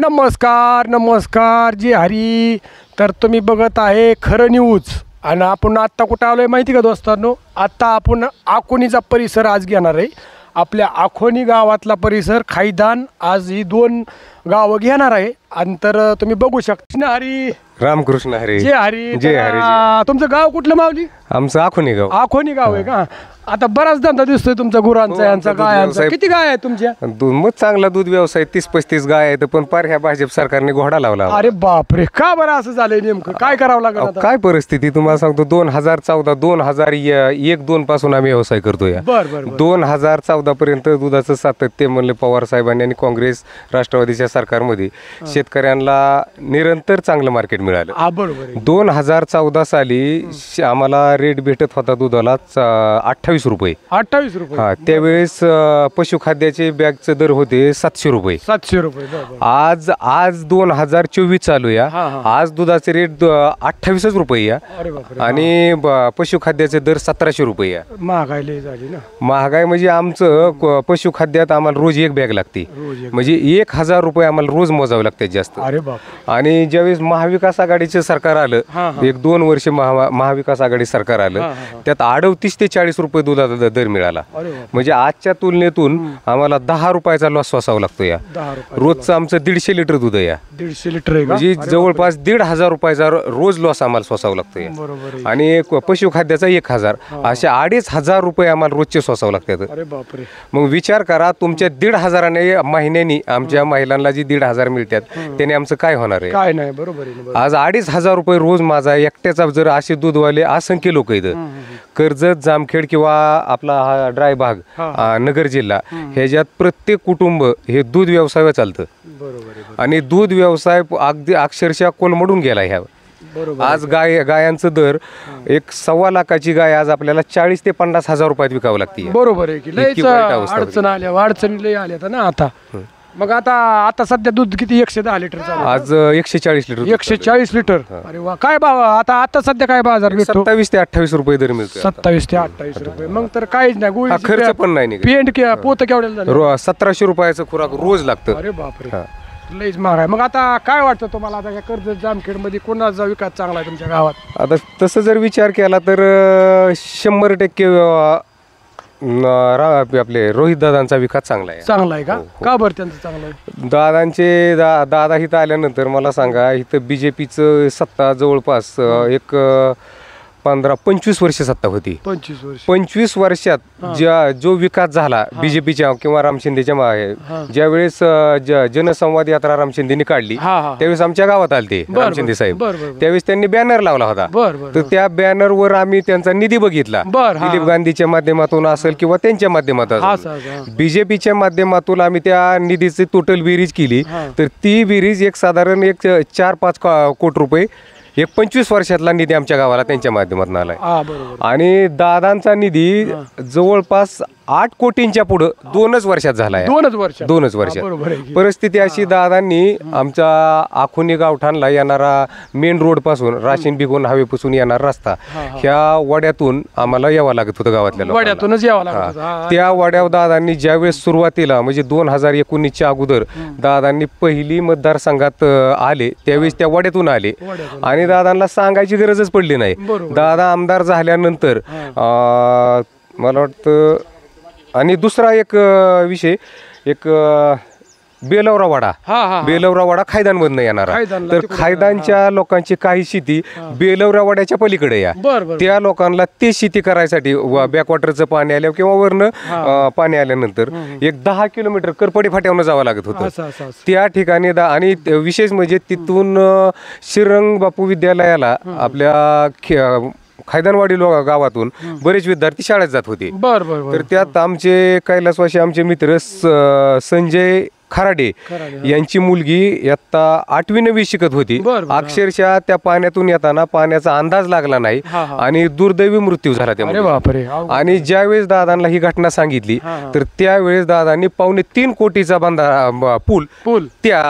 नमस्कार नमस्कार जी हरी. तर तुम्ही बघत आहे खरं न्यूज. आणि आपण आत्ता कुठं आलो आहे माहिती का दोस्तांनो? आत्ता आपण आखोनीचा परिसर आज घेणार आहे. आपल्या आखोनी गावातला परिसर खायदान आज ही 2 गावं घेणार आहे. आणि तर तुम्ही बघू शकता. हरी रामकृष्ण हरी. जय हरी. जय हरी. तुमचं गाव कुठलं माऊली? आमचं आखोनी गाव. आखोनी गाव आहे का? आता बराच धंदा दिसतोय तुमचा गुरांचा यांचा गायांचा. किती गाय आहे तुमच्या? मग चांगला दूध व्यवसाय 30-35 गाय आहेत. पण पार ह्या भाजप सरकारने घोडा लावला. अरे बापरे, का बरं असं झालंय? नेमकं काय करावं लागलं आता? काय परिस्थिती तुम्हाला सांगतो. 2014 2001-2 पासून आम्ही व्यवसाय करतोय. बर बर 2014 पर्यंत दुधाचं सातत्य म्हणलं पवार साहेबांनी आणि काँग्रेस राष्ट्रवादीच्या सरकारमध्ये शेतकऱ्यांना निरंतर चांगलं मार्केट मिळालं. बरोबर. 2014 साली आम्हाला रेट भेटत होता दुधाला 28 रुपये. 28 रुपये. हा, त्यावेळेस पशुखाद्याचे बॅगचे दर होते 700 रुपये. 700 रुपये. आज 2024 चालू या. आज दुधाचे रेट 28 रुपये या. आणि पशुखाद्याचे दर 1700 रुपये या. महागाई लई झाली ना. महागाई म्हणजे आमचं पशुखाद्यात आम्हाला रोज एक बॅग लागते. म्हणजे 1000 रुपये आम्हाला रोज मोजावे लागतात जास्त. अरे बाप. आणि ज्यावेळेस महाविकास आघाडीचे सरकार आलं, 1-2 वर्ष महाविकास आघाडी सरकार आलं, त्यात 38 ते 40 रुपये दुधाचा दर मिळाला. म्हणजे आजच्या तुलनेतून आम्हाला 10 रुपयाचा लॉस सोसावा लागतो. या रोजचं आमचं 150 लिटर दूध आहे. 150 लिटर आहे. म्हणजे जवळपास 1,500 रुपयाचा रोज लॉस आम्हाला सोसावा लागतो. आणि पशुखाद्याचा 1000, असे 2,500 रुपये आम्हाला रोजचे सोसावं लागतात. अरे बापरे. मग विचार करा, तुमच्या 1,500ने महिन्यानी आमच्या महिलांना जी 1,500 मिळतात त्याने आमचं काय होणार आहे? काय नाही. बरोबर आहे. आज 2,500 रुपये रोज माझा एकट्याचा. जर असे दूधवाले असंख्य लोक इथं कर्जत, जामखेड किंवा आपला हा ड्राय भाग नगर जिल्हा, ह्याच्यात प्रत्येक कुटुंब हे दूध व्यवसाय चालतं. बरोबर. आणि दूध व्यवसाय अगदी अक्षरशः कोलमडून गेला ह्या. आज गायांचं दर 1.25 लाखाची गाय आज आपल्याला 40 ते 50,000 रुपयात विकावं लागते. बरोबर आहे की लई अडचण आल्या, अडचणी लई आल्या ना आता. मग आता सध्या दूध किती? 110 लिटर चालू. आज 140 लिटर. 140 लिटर. अरे वा. काय भाव आता सध्या काय बाजार भेटतो? 27 ते 28 रुपये दर मिळतो. 27 ते 28 रुपये. मग तर काहीच नाही. गोळी खर्च पण नाही. पेंट पोत केवढ्याला झालं? 1700 रुपयाचं खुराक रोज लागतं. अरे बापरे, लईच महाग आहे. मग आता काय वाटतं तुम्हाला? आता कर्जत, जामखेड मध्ये कोणाचा विकास चांगला आहे तुमच्या गावात? आता तसं जर विचार केला तर 100% आपले रोहित दादांचा विकास चांगला आहे. चांगला आहे का? का बरं त्यांचं चांगलं आहे? दादा इथं आल्यानंतर मला सांगा, इथं बीजेपीचं सत्ता जवळपास एक 15-25 वर्ष सत्ता होती. 25 वर्षात जो विकास झाला बीजेपीच्या किंवा राम शिंदेच्या मागे, ज्यावेळेस जनसंवाद यात्रा राम शिंदेनी काढली त्यावेळेस आमच्या गावात आलते राम शिंदे साहेब. त्यावेळेस त्यांनी बॅनर लावला होता. तर त्या बॅनरवर आम्ही त्यांचा निधी बघितला. दिलीप गांधीच्या माध्यमातून असेल किंवा त्यांच्या माध्यमातून, बीजेपीच्या माध्यमातून आम्ही त्या निधीची टोटल बेरीज केली. तर ती बेरीज साधारण 4-5 कोटी रुपये 25 वर्षातला निधी आमच्या गावाला त्यांच्या माध्यमातून आलाय. आणि दादांचा निधी जवळपास 8 कोटींच्या पुढे 2च वर्षात झालाय. 2च वर्षात. परिस्थिती अशी, दादांनी आमच्या आखोनी गावठाणला येणारा मेन रोड पासून राशीन बिगून हवेपासून येणारा रस्ता ह्या वड्यातून आम्हाला यावं लागत होतं. गावातल्या वड्यातूनच यावं लागत. त्या वड्यावर दादांनी ज्यावेळेस सुरुवातीला म्हणजे 2019च्या अगोदर दादांनी पहिली मतदारसंघात आले, त्यावेळेस त्या वड्यातून आले. आणि दादांना सांगायची गरजच पडली नाही. दादा आमदार झाल्यानंतर मला वाटतं. आणि दुसरा एक विषय, एक बेलवरा वाडा खायदानमधनं येणारा. तर खायदानच्या लोकांची काही शेती बेलवरा वाड्याच्या पलीकडे या. त्या लोकांना ते शेती करायसाठी बॅकवॉटरचं पाणी आलं किंवा वरनं पाणी आल्यानंतर 10 किलोमीटर करपडी फाट्यावरून जावं लागत होतं. त्या ठिकाणी आणि विशेष म्हणजे तिथून श्रीरंग बापू विद्यालयाला आपल्या खायदानवाडी गावातून बरेच विद्यार्थी शाळेत जात होते. तर त्यात आमचे कैलासवासी आमचे मित्र संजय खराडे यांची मुलगी इयत्ता 8वी-9वी शिकत होती. अक्षरशः त्या पाण्यातून येताना पाण्याचा अंदाज लागला नाही आणि दुर्दैवी मृत्यू झाला त्या. आणि ज्यावेळेस दादांना ही घटना सांगितली तर त्यावेळेस दादांनी 2.25 कोटीचा पूल त्या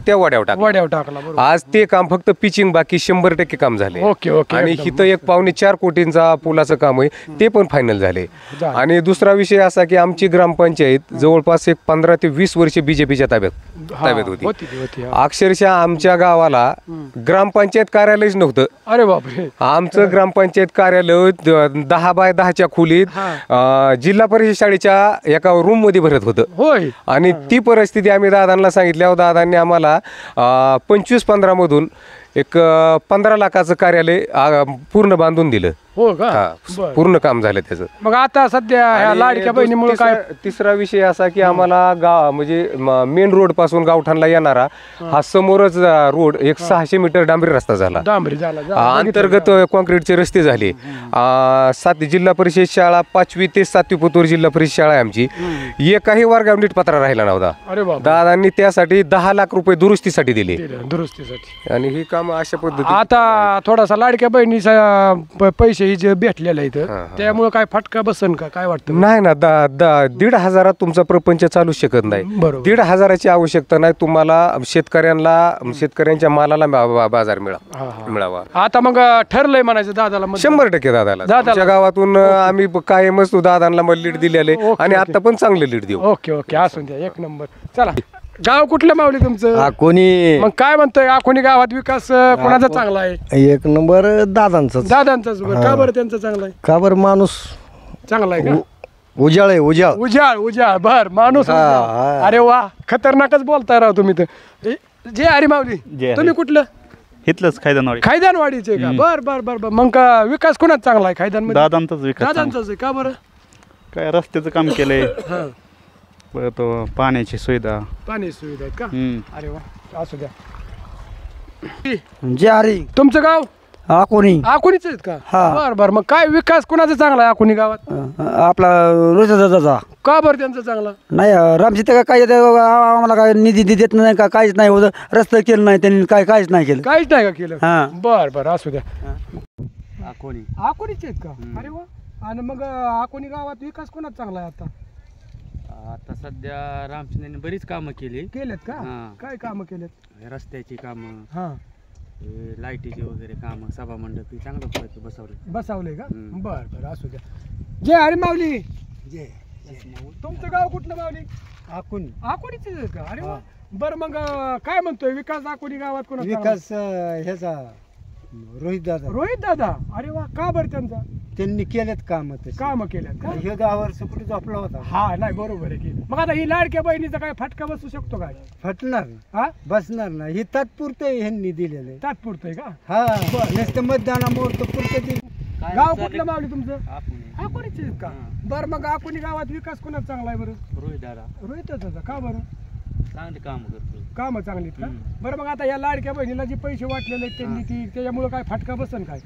वड्यावर टाकला. आज ते काम फक्त पिचिंग बाकी 100% काम झाले. आणि इथं एक 4.25 कोटींचा पुलाचं काम आहे, ते पण फायनल झाले. आणि दुसरा विषय असा की आमची ग्रामपंचायत जवळपास एक 15 ते 20 वर्ष बीजेपीच्या ताब्यात हा, होती. होती, हा. अक्षरशः आमच्या गावाला ग्रामपंचायत कार्यालयच नव्हतं. अरे बापरे. आमचं ग्रामपंचायत कार्यालय 10 बाय 10च्या खोलीत जिल्हा परिषद शाळेच्या एका रूम मध्ये भरत होतं. होय. आणि ती परिस्थिती आम्ही दादांना सांगितल्यावर दादांनी आम्हाला 25-15 मधून एक 15 लाखाचं कार्यालय पूर्ण बांधून दिलं. हो का. हा, पूर्ण काम झालं त्याचं. मग आता सध्या ह्या आणि लाडक्या बहिणीमुळे काय. तिसरा विषय असा की आम्हाला म्हणजे मेन रोड पासून गावठाणला येणारा हा समोरच रोड एक 600 मीटर डांबरी रस्ता झाला. डांबरी झाला. अंतर्गत कॉन्क्रीटचे रस्ते झाले. 7 जिल्हा परिषद शाळा 5वी ते 7वी पुतूर जिल्हा परिषद शाळा आहे आमची. एकाही वर्गावर नीट पत्रा राहिला नव्हता. अरे बाप. दादांनी त्यासाठी 10 लाख रुपये दुरुस्तीसाठी दिले. दुरुस्तीसाठी. आणि ही काम अशा पद्धती. आता थोडासा लाडक्या बहिणीचा पैसे ही जे भेटलेलं आहे इथं त्यामुळे काय फटका बसन का काय वाटतं. नाही ना 1,500 तुमचा प्रपंच चालू शकत नाही. बरोबर. 1,500ची आवश्यकता नाही तुम्हाला. शेतकऱ्यांच्या मालाला बाजार मिळावा. आता मग ठरलंय म्हणायचं दादाला. 100% दादाला. आमच्या गावातून आम्ही कायमच दादांना मग लीड दिलेले आणि आता पण चांगले लीड देऊ. ओके ओके असून द्या. एक नंबर. चला गाव कुठलं माऊली तुमचं. आकोणी. मग काय म्हणतोय आकोणी गावात विकास कोणाचा चांगला आहे. एक नंबर दादांचाच. दादांचाच. का बरं त्यांचा चांगला आहे. का बरं माणूस चांगला आहे का. उजाळ आहे उजाळ. उजाळ उजाळ बर माणूस. अरे वा खतरनाकच बोलताय राव तुम्ही तर. जे हरी माऊली तुम्ही कुठलं. इथलंच खायदानवाडी. खायदानवाडीचे का. बर बर बर बर. मग का विकास कोणाचा चांगला आहे खायदान. दादांचाच विकास. दादांचाच आहे का बरं. काय रस्त्याचं काम केलंय. परत पाण्याची सुविधा. पाणी सुविधा आहेत का. अरे वा असू द्या. जे हरी. तुमचं गाव आकोणी. आकुणीच आहेत का. बर बर. मग काय विकास कोणाचा चांगला आहे आकुणी गावात. आपला रोजचा. का बरं त्यांचा चांगला नाही रामजी काय आम्हाला काय निधी देत नाही का काहीच नाही होतं. रस्ता केलं नाही त्यांनी काहीच नाही केलं. काहीच नाही का केलं. बर बर असू द्या. आकोणी. आकुणीचे आहेत का. अरे वा. आणि मग आकुणी गावात विकास कोणाचा चांगला आहे आता. आता सध्या रामचंद्रने बरीच कामं केलेत का. काय कामं केलेत. रस्त्याची कामं. हा. लाईटीची वगैरे कामं सभा मंडप चांगलं बसवले का. बर बर असू द्या. जय हरी माऊली. जय. तुमचं गाव कुठलं माऊली. आकोणी. आकुणीच आहेत का. अरे वा. बर मग काय म्हणतोय विकास आकुणी गावात कोणाचा. विकास ह्याचा रोहित दादा. रोहित दादा. अरे वा. का बरं त्यांचा. त्यांनी केलेत काम. काम केल्यात का. हे 10 वर्ष कुठे झोपला होता. हा नाही बरोबर आहे की. मग आता ही लाडक्या बहिणीचा काय फटका बसू शकतो काय. फटणार. हा बसणार नाही. हे तात्पुरतं ह्यांनी दिलेलं आहे. तात्पुरतं आहे का. हा नुसतं मतदानामुळे तर पुरतं. गाव कुठलं मावली तुमचं. आकुणीच आहेत का. बरं मग आकुणी गावात विकास कोणाचा चांगला आहे बरं. रोहित दादा. रोहितच का बरं. चांगली काम करतो. कामं चांगली आहेत का. बरं मग आता या लाडक्या बहिणीला जे पैसे वाटलेले आहेत त्यांनी ती त्याच्यामुळे काय फटका बसन काय.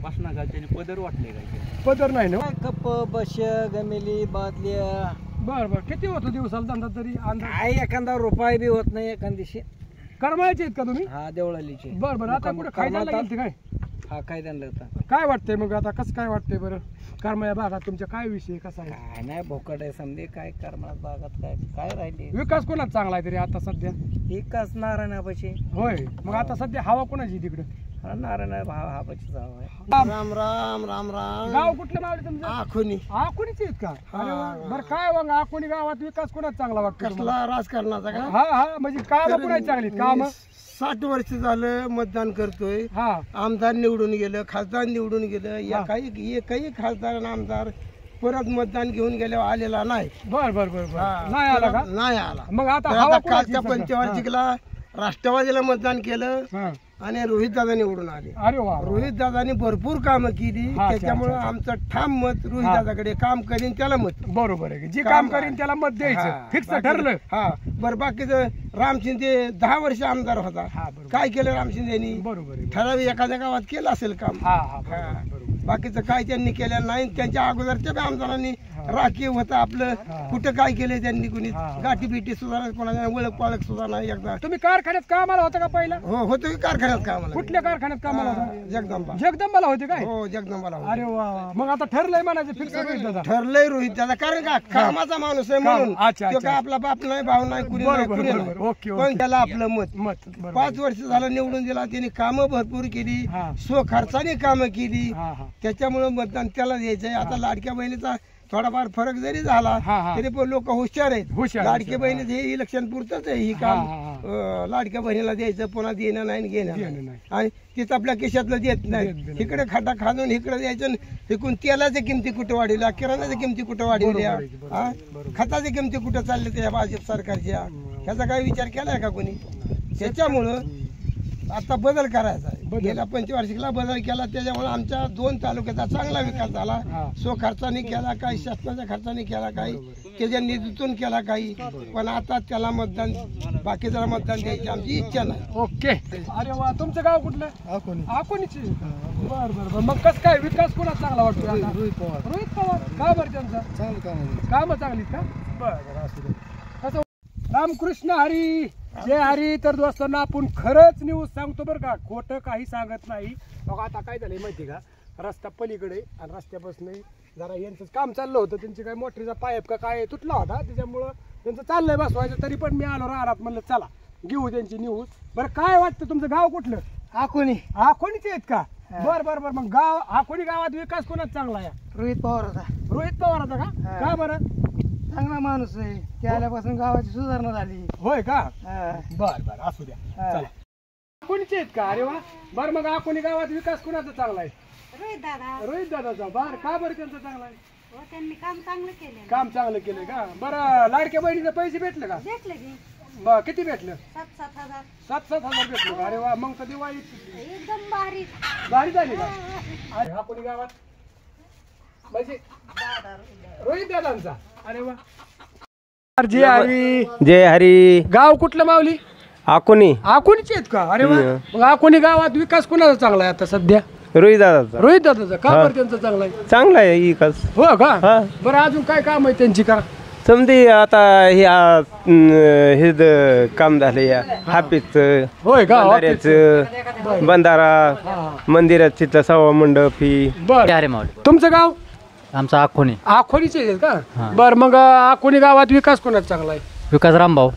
बसना का त्याने पदर वाटले काय. पदर नाही ना. कप बश गमेली बादल्या. बरं बरं. किती होतो दिवसाला धंदा तरी अंदाज. काय एखादा रुपये बी होत नाही एखादीशी. करमाळ्याचे आहेत का तुम्ही. हा देवळालीचे. बरं बरं. आता कुठे खायला गेलते काय. हा काय त्यांना होता. काय वाटतंय मग आता कसं काय वाटतंय बरं. करमाळ्या भागात तुमच्या काय विषय कसा आहे. काय नाही भोकड आहे समजे काय करमाळ्यात भागात काय काय राहिले. विकास कोणाचा चांगला आहे तरी आता सध्या. विकास नारायणापाशी. होय. मग आता सध्या हवा कोणाची तिकडे. नारायण हा पाशी जाव आहे. राम राम राम राम राम. गाव कुठलं मावलं तुमचं. आखोनी. आकुणीचे आहेत का. अरे वा. बरं काय मग आकुणी गावात विकास कोणाचा चांगला वाटतो. कसला राजकारणाचा का. हा हा म्हणजे काम कोणाची चांगली काम. 60 वर्ष झालं मतदान करतोय. हा. आमदार निवडून गेलं खासदार निवडून गेलं. एकही खासदार आणि आमदार परत मतदान घेऊन गेल्यावर आलेला नाही. बर बर बर बर. नाही आला का. नाही आला. मग आता हवा कोणाची कालच्या सध्या? पंचवार्षिकला राष्ट्रवादीला मतदान केलं हा. आणि रोहित दादा निवडून आले. अरे वा. रोहित दादानी भरपूर कामं केली. हा, त्याच्यामुळे अच्छा. आमचं ठाम मत रोहित दादाकडे. काम करीन त्याला मत. बरोबर आहे. जे काम करीन त्याला मत द्यायचं. फिक्स ठरलं. हा बरं. बाकीचं राम शिंदे 10 वर्ष आमदार होता. हा बरोबर. काय केलं राम शिंदेनी. बरोबर आहे. ठराविक एखाद्या गावात केलं असेल काम. हा हा बरोबर, बरोबर. बाकीचं काय त्यांनी केलं नाही. त्यांच्या अगोदरच्या बी आमदारांनी राखीव होतं आपलं. कुठं काय केलंय त्यांनी कुणी गाठी बिटी सुद्धा कोणाला ओळख पाळख सुद्धा नाही. एकदा तुम्ही कारखान्यात कामाला होता का पहिला. हो होतो की कारखान्यात कामाला. कुठल्या कारखान्यात कामाला होता. जगदंबा. जगदंबाला होते काय. हो जगदंबाला होतो. अरे वा वा. मग आता ठरलंय म्हणायचं फिक्स रोहित दादा. ठरलंय रोहित दादा. कारण का कामाचा माणूस आहे म्हणून. अच्छा, तो अच्छा. काय आपला बाप नाही भाऊ नाही कुणी नाही बरोबर, कुणी बरोबर. नाही. ओके, पण ओके. त्याला आपलं मत. मत बरोबर. 5 वर्ष झालं निवडून दिला. त्यांनी कामं भरपूर केली. हा. स्वखर्चाने कामं केली. हा हा. त्याच्यामुळे मतदान त्याला द्यायचंय. आता लाडक्या बहिणीचा थोडाफार फरक जरी झाला तरी पण लोक हुशार आहेत. हुशार, लाडके बहिणीचं हे इलेक्शन पुरतच आहे ही काम. लाडक्या बहिणीला द्यायचं पुन्हा देणं नाही घेणं नाही. आणि तिथं आपल्या खिशातलं देत नाही. इकडे खाटा खाजून इकडे द्यायचं. इकडून तेलाच्या किमती कुठं वाढवल्या, किराणाच्या किमती कुठं वाढवल्या, खताच्या किमती कुठं चालल्या त्या भाजप सरकारच्या, ह्याचा काही विचार केलाय का कोणी? त्याच्यामुळं आता बदल करायचा आहे. गेल्या 25 बदल केला, त्याच्यामुळे आमच्या 2 तालुक्याचा चांगला विकास झाला. स्वखर्चाने केला काही, शासनाच्या खर्चाने केला काही, त्याच्या निधीतून केला काही. पण आता त्याला मतदान, बाकीच्याला मतदान द्यायची आमची इच्छा नाही. ओके. अरे वा, तुमचं गाव कुठलं? आकोनीचे. बर बर बर. मग कसं काय विकास कोणाचा चांगला वाटतो? रोहित पवार. का बरं? त्यांचा काम चांगली का? बरं असू दे. कसं? रामकृष्ण हरी, जय हरी. तर दोस्तांना आपण खरंच न्यूज सांगतो बरं का, खोटं काही सांगत नाही. बघा आता काय झालंय माहिती का, रस्ता पलीकडे आणि रस्त्यापासून जरा यांचं काम चाललं होतं. त्यांची काय मोटरीचा पाईप का काय तुटला होता, त्याच्यामुळं त्यांचं चाललंय बसवायचं. तरी पण मी आलो राहणार, म्हणलं चला घेऊ त्यांची न्यूज. बरं काय वाटतं, तुमचं गाव कुठलं? आकोनी. आकोनीचे आहेत का? बर बर बर. मग गाव आकोनी गावात विकास कोणाचा चांगला आहे? रोहित पवारचा. रोहित पवाराचा का? का बरं? चांगला माणूस आहे. ते आल्यापासून गावाची सुधारणा झाली. होय का? बर बर असू द्या. चला. आकोनीचे आहेत का? अरे वा. बर मग आकोनी गावात विकास कोणाचा चांगला आहे? रोहित दादाचा. बर का बरं त्यांचा चांगला आहे? त्यांनी काम चांगलं केलं. काम चांगलं केलंय का? बरं लाडक्या बहिणीचे पैसे भेटले का? भेटलं की बर किती भेटलं? 7,000 7,000 भेटले का? अरे वा. मग तर दिवाळी एकदम भारी. भारी झाली का? अरे आकोनी गावात म्हणजे रोहित दादांचा. अरे वा. जय हरी. जय हरी. गाव कुठलं माऊली? आकोनी. आकोनीचे आहेत का? अरे वा. मग आकोनी गावात विकास कोणाचा चांगला आहे आता सध्या? रोहित दादाचा रोहित दादाचा. का बरं त्यांचा चांगला आहे? चांगला आहे विकास. हो का? बरं अजून काय काम आहे त्यांची का? समधी आता हे काम झालं या हापीचं, होय का? बंधाऱ्याचं, बंधारा, मंदिरात तिथं सभा मंडप ही. बर. अरे माऊली, तुमचं गाव? आमचं आखोनी. आखोनीचे आहेत का? बर. मग आखोनी गावात विकास कोणाचा चांगला आहे? विकास रामभाऊ.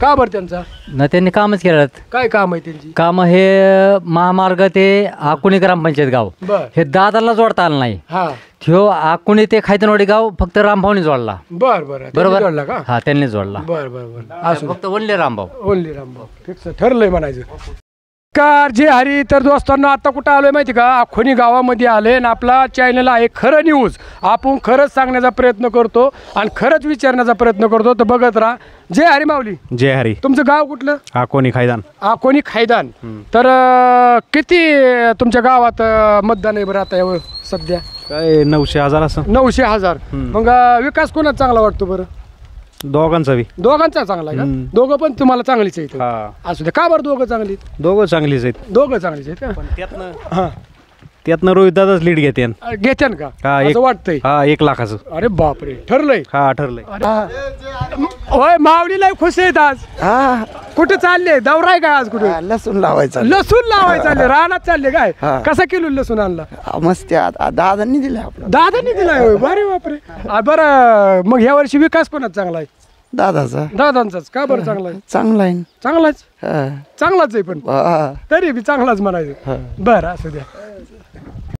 का बरं त्यांचा? न त्यांनी कामच केलं. काय काम आहे त्यांची? काम हे महामार्ग ते आकुणी ग्रामपंचायत गाव बर. हे दादाला जोडता आलं नाही. हा. ह्यो आकुणी ते खायतनवाडी गाव फक्त रामभाऊने जोडला. बर बर. बरोबर जोडला का? हा, त्यांनी जोडला. बर बर बर. असू फक्त वनले रामभाऊ. ओनली रामभाऊ. फिक्स ठरलंय म्हणायचं. कार जे हरी. तर दोस्तांना आता कुठं आलोय माहिती का? आखोनी गावामध्ये आले आणि आपला चॅनल आहे खरं न्यूज. आपण खरंच सांगण्याचा प्रयत्न करतो आणि खरंच विचारण्याचा प्रयत्न करतो. तर बघत राहा. जय हरी माऊली. जय हरी. तुमचं गाव कुठलं? आकोनी खायदान. आकोनी खायदान. तर किती तुमच्या गावात मतदान आहे बरं आता यावर सध्या? काय 900,000 असं. 900,000. मग विकास कोणाचा चांगला वाटतो बरं? दोघांचा बी. दोघांचा चांगला आहे का? दोघं पण तुम्हाला चांगलीच आहेत? हा, असू दे. का बरं दोघं चांगली? दोघं चांगलीच आहेत. दोघं चांगलीच आहेत का? हा. त्यातनं रोहित दादाच लीड घेते. घेत्यान का? हा, असं वाटतंय. हा, 1 लाखाचं. अरे बापरे. ठरलंय? हा, ठरलंय. होय. माऊलीला खुश आहेत आज. कुठे चालले? दौरा आहे का आज? कुठे लसूण लावायचा. लसूण लावायला चालले? रानात चालले काय? कसा किलो लसूण आणला? मस्त दादांनी दिला. दादानी दिलाय? होय. बरे बापरे. बरं मग ह्या वर्षी विकास कोणाचा चांगला आहे? दादाचा. दादांचाच. का बरं चांगला आहे? चांगला आहे. चांगलाच. चांगलाच आहे पण तरी बी चांगलाच म्हणायचं. बरं असू द्या.